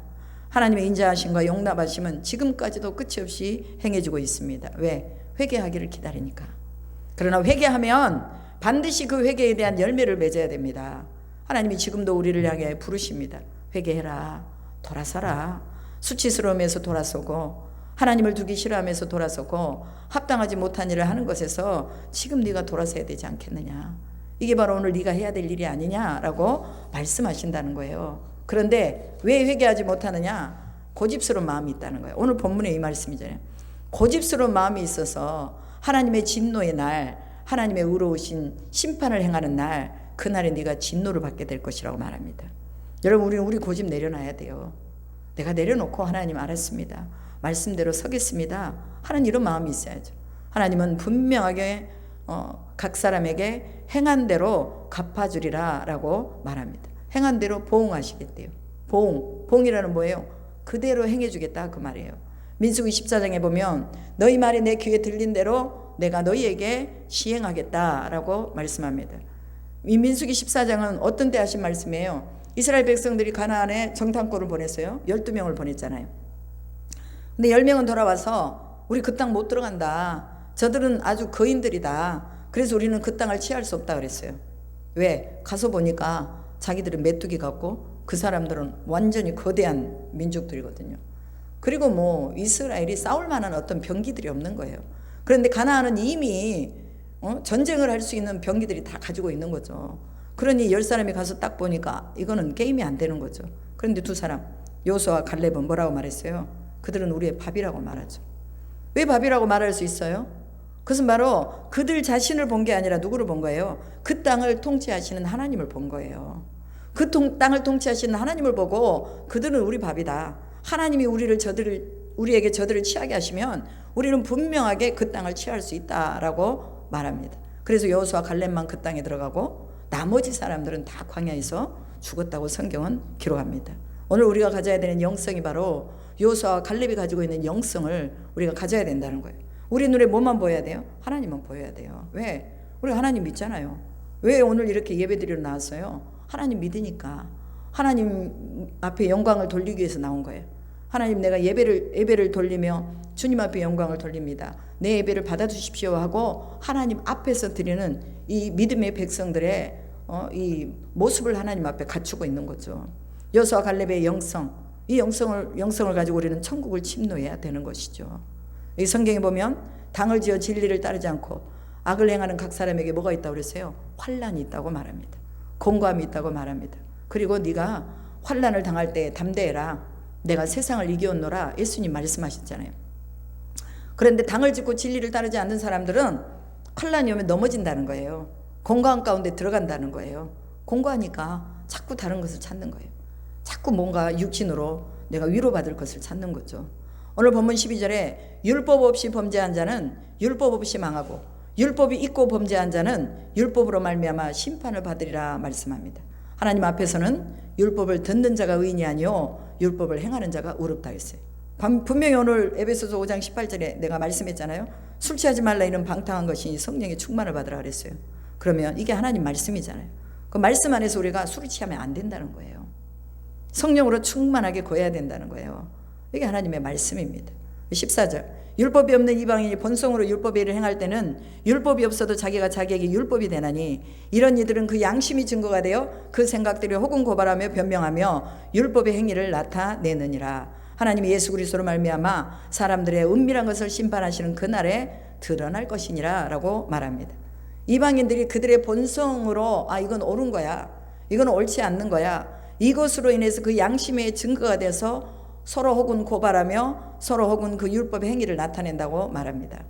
하나님의 인자하심과 용납하심은 지금까지도 끝이 없이 행해지고 있습니다. 왜? 회개하기를 기다리니까. 그러나 회개하면 반드시 그 회개에 대한 열매를 맺어야 됩니다. 하나님이 지금도 우리를 향해 부르십니다. 회개해라, 돌아서라. 수치스러움에서 돌아서고 하나님을 두기 싫어하면서 돌아서고 합당하지 못한 일을 하는 것에서 지금 네가 돌아서야 되지 않겠느냐. 이게 바로 오늘 네가 해야 될 일이 아니냐라고 말씀하신다는 거예요. 그런데 왜 회개하지 못하느냐? 고집스러운 마음이 있다는 거예요. 오늘 본문에 이 말씀이잖아요. 고집스러운 마음이 있어서 하나님의 진노의 날, 하나님의 의로우신 심판을 행하는 날, 그날에 네가 진노를 받게 될 것이라고 말합니다. 여러분, 우리는 우리 고집 내려놔야 돼요. 내가 내려놓고 하나님 알았습니다, 말씀대로 서겠습니다 하는 이런 마음이 있어야죠. 하나님은 분명하게 각 사람에게 행한 대로 갚아주리라 라고 말합니다. 행한 대로 보응하시겠대요. 보응이라는 뭐예요? 그대로 행해주겠다 그 말이에요. 민수기 14장에 보면 너희 말이 내 귀에 들린 대로 내가 너희에게 시행하겠다라고 말씀합니다. 이 민수기 14장은 어떤 때 하신 말씀이에요? 이스라엘 백성들이 가나안에 정탐꾼을 보냈어요. 12명을 보냈잖아요. 근데 10명은 돌아와서 우리 그 땅 못 들어간다. 저들은 아주 거인들이다. 그래서 우리는 그 땅을 취할 수 없다 그랬어요. 왜? 가서 보니까 자기들은 메뚜기 같고 그 사람들은 완전히 거대한 민족들이거든요. 그리고 뭐 이스라엘이 싸울 만한 어떤 병기들이 없는 거예요. 그런데 가나안은 이미 전쟁을 할 수 있는 병기들이 다 가지고 있는 거죠. 그러니 10사람이 가서 딱 보니까 이거는 게임이 안 되는 거죠. 그런데 두 사람 여호수아와 갈렙은 뭐라고 말했어요? 그들은 우리의 밥이라고 말하죠. 왜 밥이라고 말할 수 있어요? 그것은 바로 그들 자신을 본 게 아니라 누구를 본 거예요? 그 땅을 통치하시는 하나님을 본 거예요. 그 땅을 통치하시는 하나님을 보고 그들은 우리 밥이다. 하나님이 우리에게 저들을 취하게 하시면 우리는 분명하게 그 땅을 취할 수 있다라고 말합니다. 그래서 여호수아 갈렙만 그 땅에 들어가고 나머지 사람들은 다 광야에서 죽었다고 성경은 기록합니다. 오늘 우리가 가져야 되는 영성이 바로 여호수아와 갈렙이 가지고 있는 영성을 우리가 가져야 된다는 거예요. 우리 눈에 뭐만 보여야 돼요? 하나님만 보여야 돼요. 왜? 우리 하나님 믿잖아요. 왜 오늘 이렇게 예배드리러 나왔어요? 하나님 믿으니까. 하나님 앞에 영광을 돌리기 위해서 나온 거예요. 하나님, 내가 예배를 돌리며 주님 앞에 영광을 돌립니다. 내 예배를 받아주십시오 하고 하나님 앞에서 드리는 이 믿음의 백성들의 이 모습을 하나님 앞에 갖추고 있는 거죠. 여호수아 갈렙의 영성, 이 영성을 가지고 우리는 천국을 침노해야 되는 것이죠. 이 성경에 보면 당을 지어 진리를 따르지 않고 악을 행하는 각 사람에게 뭐가 있다고 그랬어요? 환난이 있다고 말합니다. 공고함이 있다고 말합니다. 그리고 네가 환난을 당할 때 담대해라. 내가 세상을 이겨온노라. 예수님 말씀하셨잖아요. 그런데 당을 짓고 진리를 따르지 않는 사람들은 환난이 오면 넘어진다는 거예요. 공고함 가운데 들어간다는 거예요. 공고하니까 자꾸 다른 것을 찾는 거예요. 자꾸 뭔가 육신으로 내가 위로받을 것을 찾는 거죠. 오늘 본문 12절에 율법 없이 범죄한 자는 율법 없이 망하고 율법이 있고 범죄한 자는 율법으로 말미암아 심판을 받으리라 말씀합니다. 하나님 앞에서는 율법을 듣는 자가 의인이 아니요 율법을 행하는 자가 의롭다 했어요. 분명히 오늘 에베소서 5장 18절에 내가 말씀했잖아요. 술 취하지 말라 이는 방탕한 것이니 성령의 충만을 받으라 그랬어요. 그러면 이게 하나님 말씀이잖아요. 그 말씀 안에서 우리가 술을 취하면 안 된다는 거예요. 성령으로 충만하게 거해야 된다는 거예요. 이게 하나님의 말씀입니다. 14절 율법이 없는 이방인이 본성으로 율법의 일을 행할 때는 율법이 없어도 자기가 자기에게 율법이 되나니 이런 이들은 그 양심이 증거가 되어 그 생각들이 혹은 고발하며 변명하며 율법의 행위를 나타내느니라. 하나님이 예수 그리스도로 말미암아 사람들의 은밀한 것을 심판하시는 그날에 드러날 것이니라 라고 말합니다. 이방인들이 그들의 본성으로 이건 옳은 거야, 이건 옳지 않는 거야, 이것으로 인해서 그 양심의 증거가 돼서 서로 혹은 고발하며 서로 혹은 그 율법의 행위를 나타낸다고 말합니다.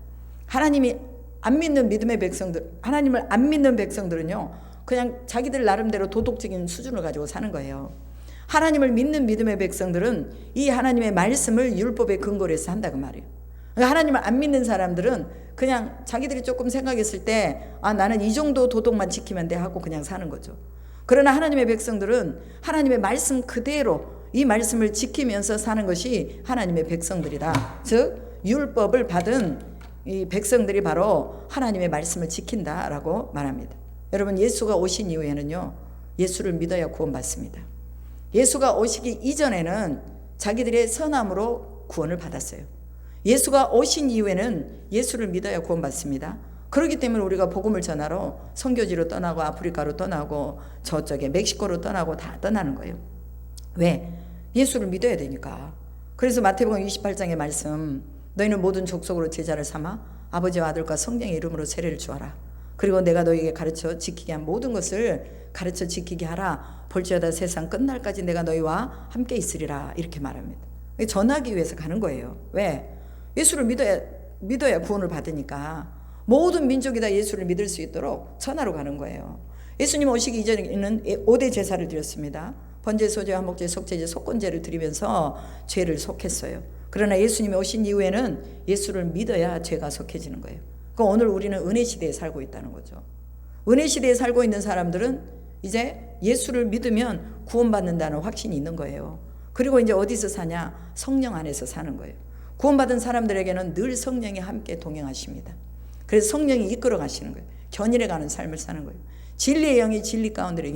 하나님이 안 믿는 믿음의 백성들, 하나님을 안 믿는 백성들은요 그냥 자기들 나름대로 도덕적인 수준을 가지고 사는 거예요. 하나님을 믿는 믿음의 백성들은 이 하나님의 말씀을 율법의 근거로 해서 한다고 말이에요. 하나님을 안 믿는 사람들은 그냥 자기들이 조금 생각했을 때 나는 이 정도 도덕만 지키면 돼 하고 그냥 사는 거죠. 그러나 하나님의 백성들은 하나님의 말씀 그대로 이 말씀을 지키면서 사는 것이 하나님의 백성들이다. 즉 율법을 받은 이 백성들이 바로 하나님의 말씀을 지킨다라고 말합니다. 여러분, 예수가 오신 이후에는요 예수를 믿어야 구원받습니다. 예수가 오시기 이전에는 자기들의 선함으로 구원을 받았어요. 예수가 오신 이후에는 예수를 믿어야 구원받습니다. 그렇기 때문에 우리가 복음을 전하러 선교지로 떠나고 아프리카로 떠나고 저쪽에 멕시코로 떠나고 다 떠나는 거예요. 왜? 예수를 믿어야 되니까. 그래서 마태복음 28장의 말씀, 너희는 모든 족속으로 제자를 삼아 아버지와 아들과 성령의 이름으로 세례를 주어라. 그리고 내가 너희에게 가르쳐 지키게 한 모든 것을 가르쳐 지키게 하라. 볼지어다 세상 끝날까지 내가 너희와 함께 있으리라. 이렇게 말합니다. 전하기 위해서 가는 거예요. 왜? 예수를 믿어야 구원을 받으니까. 모든 민족이 다 예수를 믿을 수 있도록 전하러 가는 거예요. 예수님 오시기 이전에는 5대 제사를 드렸습니다. 번제, 소제, 화목제, 속죄제, 속건제를 드리면서 죄를 속했어요. 그러나 예수님이 오신 이후에는 예수를 믿어야 죄가 속해지는 거예요. 그러니까 오늘 우리는 은혜 시대에 살고 있다는 거죠. 은혜 시대에 살고 있는 사람들은 이제 예수를 믿으면 구원받는다는 확신이 있는 거예요. 그리고 이제 어디서 사냐? 성령 안에서 사는 거예요. 구원받은 사람들에게는 늘 성령이 함께 동행하십니다. 그래서 성령이 이끌어 가시는 거예요. 견인해 가는 삶을 사는 거예요. 진리의 영이 진리 가운데로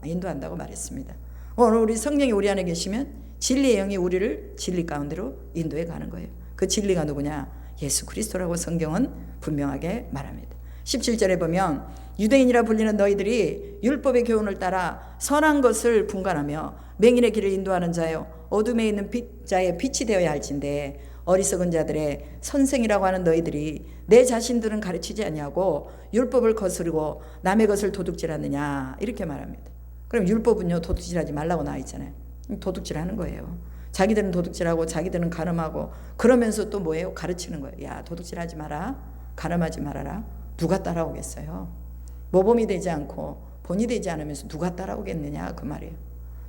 인도한다고 말했습니다. 오늘 우리 성령이 우리 안에 계시면 진리의 영이 우리를 진리 가운데로 인도해 가는 거예요. 그 진리가 누구냐? 예수 그리스도라고 성경은 분명하게 말합니다. 17절에 보면 유대인이라 불리는 너희들이 율법의 교훈을 따라 선한 것을 분간하며 맹인의 길을 인도하는 자요 어둠에 있는 자의 빛이 되어야 할진대 어리석은 자들의 선생이라고 하는 너희들이 내 자신들은 가르치지 아니하고 율법을 거스르고 남의 것을 도둑질하느냐 이렇게 말합니다. 그럼 율법은요 도둑질하지 말라고 나와 있잖아요. 도둑질하는 거예요. 자기들은 도둑질하고 자기들은 간음하고 그러면서 또 뭐예요? 가르치는 거예요. 야 도둑질하지 마라, 간음하지 말아라. 누가 따라오겠어요? 모범이 되지 않고 본이 되지 않으면서 누가 따라오겠느냐 그 말이에요.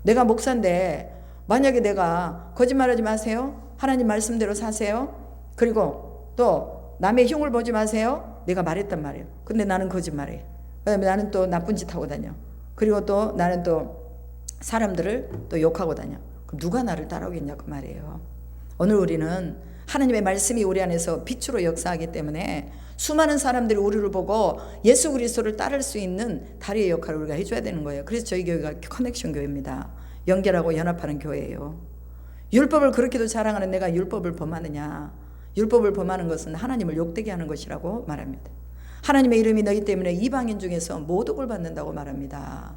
내가 목사인데 만약에 내가 거짓말하지 마세요. 하나님 말씀대로 사세요. 그리고 또 남의 흉을 보지 마세요. 내가 말했단 말이에요. 근데 나는 거짓말해. 그다음에 나는 또 나쁜 짓 하고 다녀. 그리고 또 나는 또 사람들을 또 욕하고 다녀. 그럼 누가 나를 따라오겠냐 그 말이에요. 오늘 우리는 하나님의 말씀이 우리 안에서 빛으로 역사하기 때문에 수많은 사람들이 우리를 보고 예수 그리스도를 따를 수 있는 다리의 역할을 우리가 해줘야 되는 거예요. 그래서 저희 교회가 커넥션 교회입니다. 연결하고 연합하는 교회예요. 율법을 그렇게도 자랑하는 내가 율법을 범하느냐? 율법을 범하는 것은 하나님을 욕되게 하는 것이라고 말합니다. 하나님의 이름이 너희 때문에 이방인 중에서 모독을 받는다고 말합니다.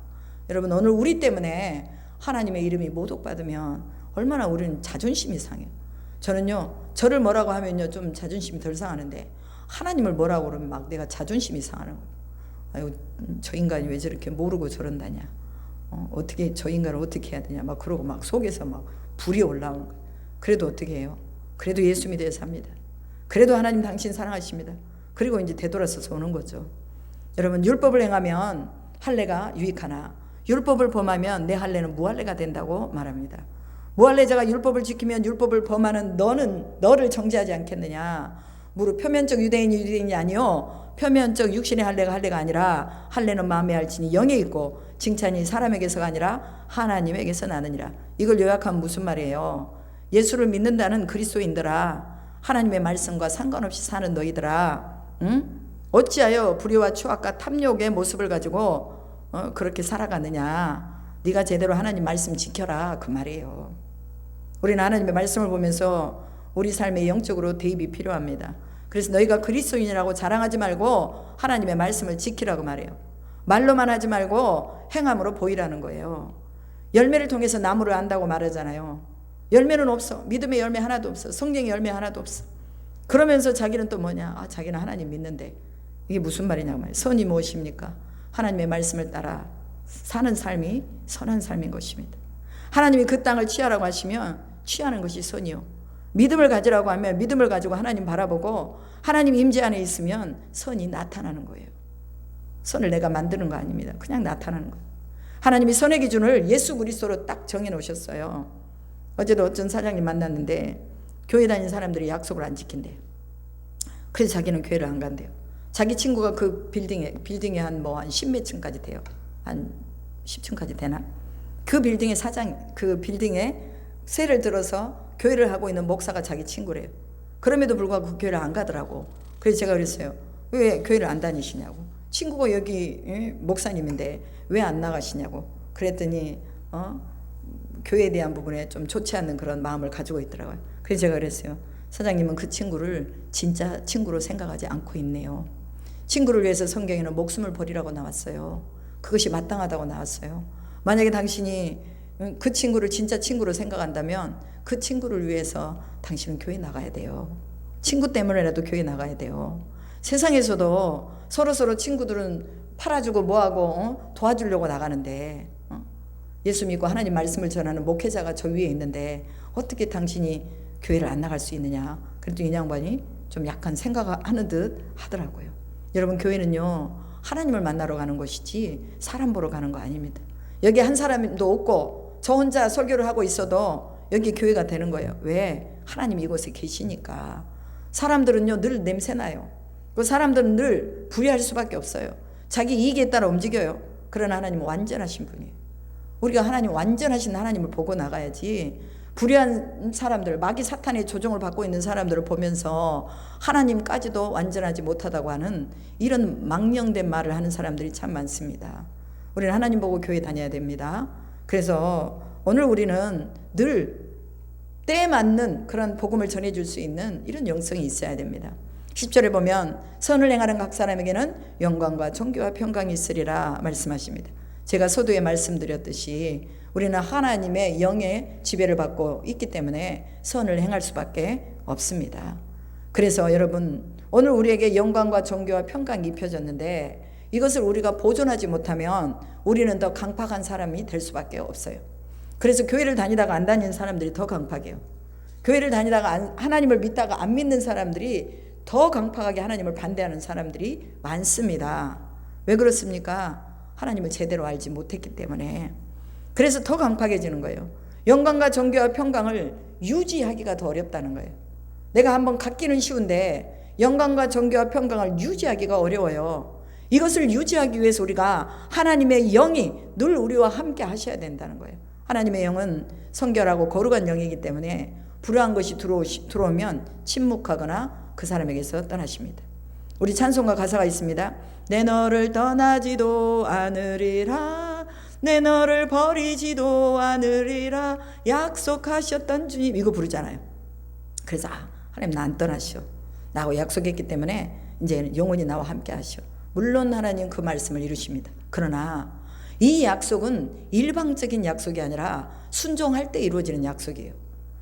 여러분 오늘 우리 때문에 하나님의 이름이 모독받으면 얼마나 우리는 자존심이 상해요. 저는요 저를 뭐라고 하면요 좀 자존심이 덜 상하는데 하나님을 뭐라고 그러면 막 내가 자존심이 상하는 거예요. 아유 저 인간이 왜 저렇게 모르고 저런다냐. 어떻게 저 인간을 어떻게 해야 되냐 막 그러고 막 속에서 막 불이 올라오는 거예요. 그래도 어떻게 해요? 그래도 예수 믿어야 삽니다. 그래도 하나님 당신 사랑하십니다. 그리고 이제 되돌아서서 오는 거죠. 여러분 율법을 행하면 할례가 유익하나 율법을 범하면 내 할례는 무할례가 된다고 말합니다. 무할례자가 율법을 지키면 율법을 범하는 너를 정죄하지 않겠느냐. 무릇 표면적 유대인이 아니요 표면적 육신의 할례가 아니라 할례는 마음에 알지니 영에 있고 칭찬이 사람에게서가 아니라 하나님에게서 나느니라. 이걸 요약하면 무슨 말이에요? 예수를 믿는다는 그리스도인들아, 하나님의 말씀과 상관없이 사는 너희들아, 응? 어찌하여 불의와 추악과 탐욕의 모습을 가지고 그렇게 살아가느냐. 네가 제대로 하나님 말씀 지켜라 그 말이에요. 우리는 하나님의 말씀을 보면서 우리 삶에 영적으로 대입이 필요합니다. 그래서 너희가 그리스도인이라고 자랑하지 말고 하나님의 말씀을 지키라고 말해요. 말로만 하지 말고 행함으로 보이라는 거예요. 열매를 통해서 나무를 안다고 말하잖아요. 열매는 없어. 믿음의 열매 하나도 없어. 성령의 열매 하나도 없어. 그러면서 자기는 또 뭐냐? 자기는 하나님 믿는데 이게 무슨 말이냐고 말이에요. 선이 무엇입니까? 하나님의 말씀을 따라 사는 삶이 선한 삶인 것입니다. 하나님이 그 땅을 취하라고 하시면 취하는 것이 선이요. 믿음을 가지라고 하면 믿음을 가지고 하나님 바라보고 하나님 임재 안에 있으면 선이 나타나는 거예요. 선을 내가 만드는 거 아닙니다. 그냥 나타나는 거예요. 하나님이 선의 기준을 예수 그리스도로 딱 정해 놓으셨어요. 어제도 어떤 사장님 만났는데 교회 다니는 사람들이 약속을 안 지킨대요. 그래서 자기는 교회를 안 간대요. 자기 친구가 그 빌딩에 한 10몇 층까지 돼요. 한 10층까지 되나? 그 빌딩의 그 빌딩에 세를 들어서 교회를 하고 있는 목사가 자기 친구래요. 그럼에도 불구하고 그 교회를 안 가더라고. 그래서 제가 그랬어요. 왜 교회를 안 다니시냐고. 친구가 여기 목사님인데 왜 안 나가시냐고. 그랬더니 교회에 대한 부분에 좀 좋지 않는 그런 마음을 가지고 있더라고요. 그래서 제가 그랬어요. 사장님은 그 친구를 진짜 친구로 생각하지 않고 있네요. 친구를 위해서 성경에는 목숨을 버리라고 나왔어요. 그것이 마땅하다고 나왔어요. 만약에 당신이 그 친구를 진짜 친구로 생각한다면 그 친구를 위해서 당신은 교회 나가야 돼요. 친구 때문에라도 교회 나가야 돼요. 세상에서도 서로 친구들은 팔아주고 뭐하고 도와주려고 나가는데 예수 믿고 하나님 말씀을 전하는 목회자가 저 위에 있는데 어떻게 당신이 교회를 안 나갈 수 있느냐. 그랬더니 이 양반이 좀 약간 생각하는 듯 하더라고요. 여러분 교회는요 하나님을 만나러 가는 것이지 사람 보러 가는 거 아닙니다. 여기 한 사람도 없고 저 혼자 설교를 하고 있어도 여기 교회가 되는 거예요. 왜? 하나님이 이곳에 계시니까. 사람들은요 늘 냄새나요. 그 사람들은 늘 불의할 수밖에 없어요. 자기 이익에 따라 움직여요. 그러나 하나님은 완전하신 분이에요. 우리가 하나님 완전하신 하나님을 보고 나가야지, 불의한 사람들, 마귀 사탄의 조종을 받고 있는 사람들을 보면서 하나님까지도 완전하지 못하다고 하는 이런 망령된 말을 하는 사람들이 참 많습니다. 우리는 하나님 보고 교회 다녀야 됩니다. 그래서 오늘 우리는 늘 때에 맞는 그런 복음을 전해줄 수 있는 이런 영성이 있어야 됩니다. 10절에 보면 선을 행하는 각 사람에게는 영광과 존귀와 평강이 있으리라 말씀하십니다. 제가 서두에 말씀드렸듯이 우리는 하나님의 영의 지배를 받고 있기 때문에 선을 행할 수밖에 없습니다. 그래서 여러분, 오늘 우리에게 영광과 존귀와 평강이 입혀졌는데 이것을 우리가 보존하지 못하면 우리는 더 강팍한 사람이 될 수밖에 없어요. 그래서 교회를 다니다가 안 다니는 사람들이 더 강팍해요. 교회를 다니다가 하나님을 믿다가 안 믿는 사람들이 더 강팍하게 하나님을 반대하는 사람들이 많습니다. 왜 그렇습니까? 하나님을 제대로 알지 못했기 때문에. 그래서 더 강팍해지는 거예요. 영광과 존귀와 평강을 유지하기가 더 어렵다는 거예요. 내가 한번 갖기는 쉬운데 영광과 존귀와 평강을 유지하기가 어려워요. 이것을 유지하기 위해서 우리가 하나님의 영이 늘 우리와 함께 하셔야 된다는 거예요. 하나님의 영은 성결하고 거룩한 영이기 때문에 불의한 것이 들어오면 침묵하거나 그 사람에게서 떠나십니다. 우리 찬송가 가사가 있습니다. 내 너를 떠나지도 않으리라, 내 너를 버리지도 않으리라 약속하셨던 주님, 이거 부르잖아요. 그래서 하나님 나 안 떠나시오, 나하고 약속했기 때문에 이제 영원히 나와 함께 하시오. 물론 하나님 그 말씀을 이루십니다. 그러나 이 약속은 일방적인 약속이 아니라 순종할 때 이루어지는 약속이에요.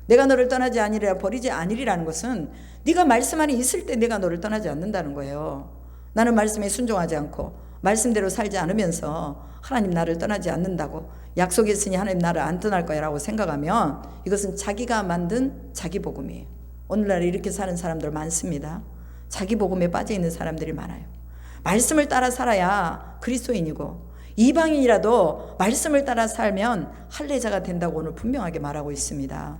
내가 너를 떠나지 아니리라, 버리지 아니리라는 것은 네가 말씀 안에 있을 때 내가 너를 떠나지 않는다는 거예요. 나는 말씀에 순종하지 않고 말씀대로 살지 않으면서 하나님 나를 떠나지 않는다고 약속했으니 하나님 나를 안 떠날 거야 라고 생각하면 이것은 자기가 만든 자기 복음이에요. 오늘날 이렇게 사는 사람들 많습니다. 자기 복음에 빠져 있는 사람들이 많아요. 말씀을 따라 살아야 그리스도인이고 이방인이라도 말씀을 따라 살면 할례자가 된다고 오늘 분명하게 말하고 있습니다.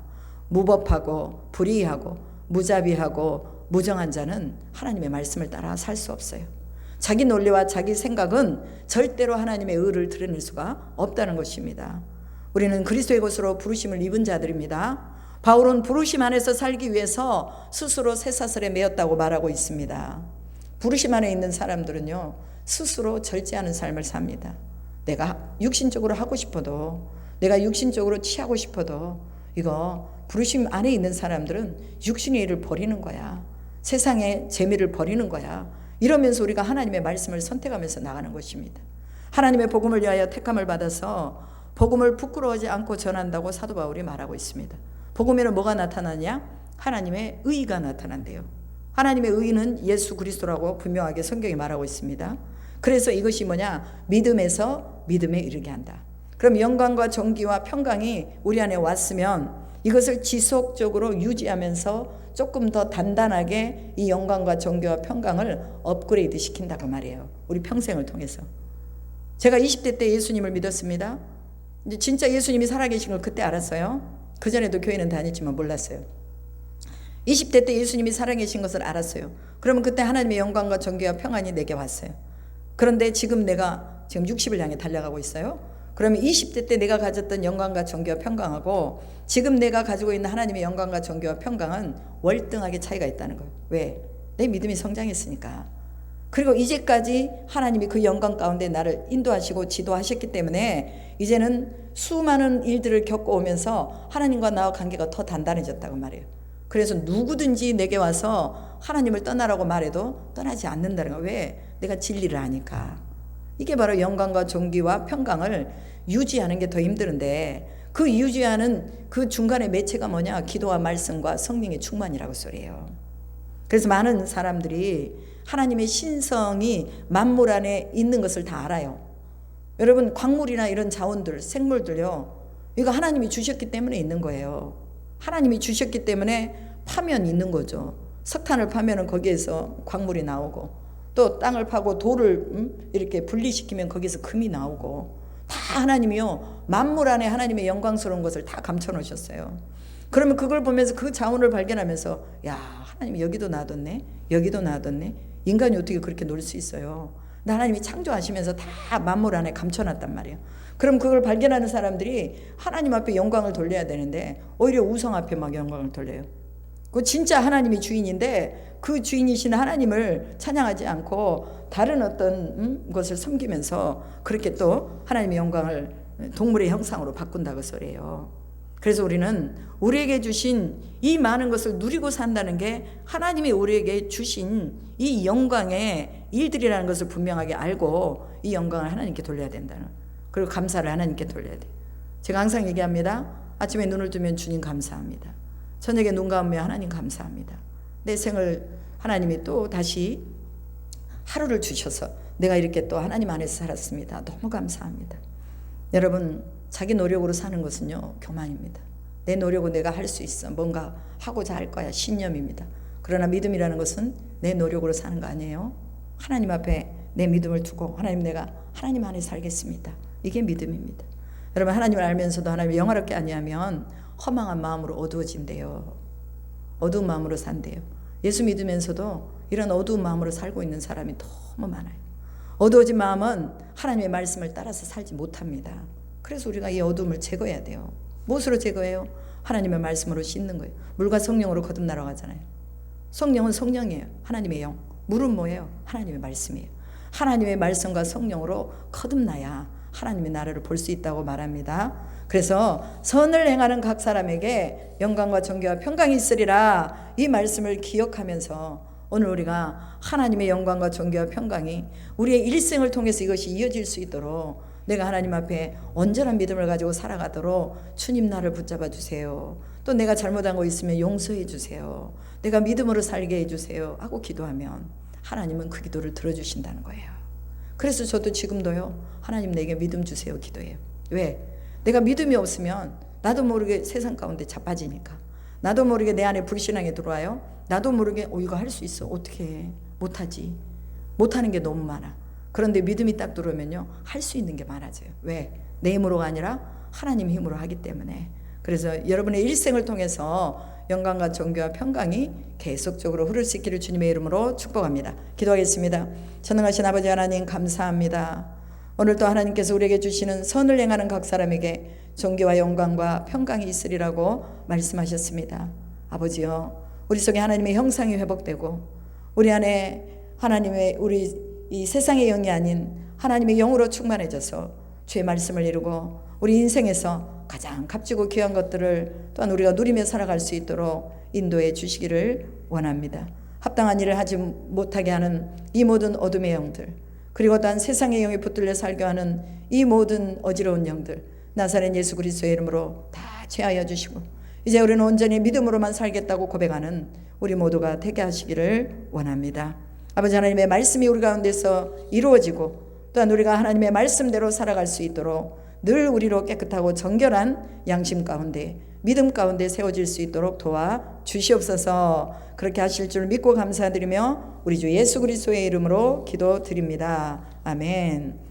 무법하고 불의하고 무자비하고 무정한 자는 하나님의 말씀을 따라 살 수 없어요. 자기 논리와 자기 생각은 절대로 하나님의 의를 드러낼 수가 없다는 것입니다. 우리는 그리스도의 것으로 부르심을 입은 자들입니다. 바울은 부르심 안에서 살기 위해서 스스로 쇠사슬에 매였다고 말하고 있습니다. 부르심 안에 있는 사람들은요, 스스로 절제하는 삶을 삽니다. 내가 육신적으로 하고 싶어도, 내가 육신적으로 취하고 싶어도, 이거 부르심 안에 있는 사람들은 육신의 일을 버리는 거야. 세상의 재미를 버리는 거야. 이러면서 우리가 하나님의 말씀을 선택하면서 나가는 것입니다. 하나님의 복음을 위하여 택함을 받아서 복음을 부끄러워하지 않고 전한다고 사도 바울이 말하고 있습니다. 복음에는 뭐가 나타나냐? 하나님의 의가 나타난대요. 하나님의 의는 예수 그리스도라고 분명하게 성경이 말하고 있습니다. 그래서 이것이 뭐냐? 믿음에서 믿음에 이르게 한다. 그럼 영광과 존귀와 평강이 우리 안에 왔으면 이것을 지속적으로 유지하면서 조금 더 단단하게 이 영광과 존귀와 평강을 업그레이드 시킨다고 말이에요. 우리 평생을 통해서. 제가 20대 때 예수님을 믿었습니다. 이제 진짜 예수님이 살아계신 걸 그때 알았어요. 그전에도 교회는 다녔지만 몰랐어요. 20대 때 예수님이 살아계신 것을 알았어요. 그러면 그때 하나님의 영광과 존귀와 평안이 내게 왔어요. 그런데 지금 내가 60을 향해 달려가고 있어요. 그러면 20대 때 내가 가졌던 영광과 존귀와 평강하고 지금 내가 가지고 있는 하나님의 영광과 존귀와 평강은 월등하게 차이가 있다는 거예요. 왜? 내 믿음이 성장했으니까. 그리고 이제까지 하나님이 그 영광 가운데 나를 인도하시고 지도하셨기 때문에 이제는 수많은 일들을 겪어오면서 하나님과 나와 관계가 더 단단해졌다고 말해요. 그래서 누구든지 내게 와서 하나님을 떠나라고 말해도 떠나지 않는다는 거예요. 왜? 내가 진리를 아니까. 이게 바로 영광과 존귀와 평강을 유지하는 게 더 힘드는데 그 유지하는 그 중간의 매체가 뭐냐? 기도와 말씀과 성령의 충만이라고 소리예요. 그래서 많은 사람들이 하나님의 신성이 만물 안에 있는 것을 다 알아요. 여러분, 광물이나 이런 자원들, 생물들요, 이거 하나님이 주셨기 때문에 있는 거예요. 하나님이 주셨기 때문에 파면 있는 거죠. 석탄을 파면은 거기에서 광물이 나오고, 또 땅을 파고 돌을 이렇게 분리시키면 거기서 금이 나오고, 다 하나님이요, 만물 안에 하나님의 영광스러운 것을 다 감춰 놓으셨어요. 그러면 그걸 보면서 그 자원을 발견하면서, 야, 하나님이 여기도 놔뒀네, 여기도 놔뒀네. 인간이 어떻게 그렇게 놀 수 있어요? 하나님이 창조하시면서 다 만물 안에 감춰놨단 말이에요. 그럼 그걸 발견하는 사람들이 하나님 앞에 영광을 돌려야 되는데 오히려 우상 앞에 막 영광을 돌려요. 그 진짜 하나님이 주인인데 그 주인이신 하나님을 찬양하지 않고 다른 어떤 것을 섬기면서 그렇게 또 하나님의 영광을 동물의 형상으로 바꾼다고 소리예요. 그래서 우리는 우리에게 주신 이 많은 것을 누리고 산다는 게 하나님이 우리에게 주신 이 영광의 일들이라는 것을 분명하게 알고 이 영광을 하나님께 돌려야 된다는, 그리고 감사를 하나님께 돌려야 돼요. 제가 항상 얘기합니다. 아침에 눈을 뜨면 주님 감사합니다. 저녁에 눈 감으면 하나님 감사합니다. 내 생을 하나님이 또 다시 하루를 주셔서 내가 이렇게 또 하나님 안에서 살았습니다. 너무 감사합니다. 여러분, 자기 노력으로 사는 것은요, 교만입니다. 내 노력으로 내가 할 수 있어, 뭔가 하고자 할 거야, 신념입니다. 그러나 믿음이라는 것은 내 노력으로 사는 거 아니에요. 하나님 앞에 내 믿음을 두고 하나님, 내가 하나님 안에 살겠습니다. 이게 믿음입니다. 여러분, 하나님을 알면서도 하나님을 영화롭게 아니하면 허망한 마음으로 어두워진대요. 어두운 마음으로 산대요. 예수 믿으면서도 이런 어두운 마음으로 살고 있는 사람이 너무 많아요. 어두워진 마음은 하나님의 말씀을 따라서 살지 못합니다. 그래서 우리가 이 어둠을 제거해야 돼요. 무엇으로 제거해요? 하나님의 말씀으로 씻는 거예요. 물과 성령으로 거듭나러 가잖아요. 성령은 성령이에요. 하나님의 영. 물은 뭐예요? 하나님의 말씀이에요. 하나님의 말씀과 성령으로 거듭나야 하나님의 나라를 볼 수 있다고 말합니다. 그래서 선을 행하는 각 사람에게 영광과 존귀와 평강이 있으리라, 이 말씀을 기억하면서 오늘 우리가 하나님의 영광과 존귀와 평강이 우리의 일생을 통해서 이것이 이어질 수 있도록 내가 하나님 앞에 온전한 믿음을 가지고 살아가도록 주님 나를 붙잡아 주세요. 또 내가 잘못한 거 있으면 용서해 주세요. 내가 믿음으로 살게 해주세요 하고 기도하면 하나님은 그 기도를 들어주신다는 거예요. 그래서 저도 지금도요, 하나님 내게 믿음 주세요 기도해요. 왜? 내가 믿음이 없으면 나도 모르게 세상 가운데 자빠지니까. 나도 모르게 내 안에 불신앙이 들어와요. 나도 모르게 이거 할 수 있어, 어떻게 해? 못하지. 못하는 게 너무 많아. 그런데 믿음이 딱 들어오면요, 할 수 있는 게 많아져요. 왜? 내 힘으로가 아니라 하나님 힘으로 하기 때문에. 그래서 여러분의 일생을 통해서 영광과 존귀와 평강이 계속적으로 흐를 수 있기를 주님의 이름으로 축복합니다. 기도하겠습니다. 전능하신 아버지 하나님, 감사합니다. 오늘도 하나님께서 우리에게 주시는 선을 행하는 각 사람에게 존귀와 영광과 평강이 있으리라고 말씀하셨습니다. 아버지요, 우리 속에 하나님의 형상이 회복되고 우리 안에 하나님의, 우리 이 세상의 영이 아닌 하나님의 영으로 충만해져서 주의 말씀을 이루고 우리 인생에서 가장 값지고 귀한 것들을 또한 우리가 누리며 살아갈 수 있도록 인도해 주시기를 원합니다. 합당한 일을 하지 못하게 하는 이 모든 어둠의 영들, 그리고 또한 세상의 영에 붙들려 살게 하는 이 모든 어지러운 영들, 나사렛 예수 그리스도의 이름으로 다 제하여 주시고 이제 우리는 온전히 믿음으로만 살겠다고 고백하는 우리 모두가 되게 하시기를 원합니다. 아버지 하나님의 말씀이 우리 가운데서 이루어지고 또한 우리가 하나님의 말씀대로 살아갈 수 있도록 늘 우리로 깨끗하고 정결한 양심 가운데, 믿음 가운데 세워질 수 있도록 도와 주시옵소서. 그렇게 하실 줄 믿고 감사드리며 우리 주 예수 그리스도의 이름으로 기도드립니다. 아멘.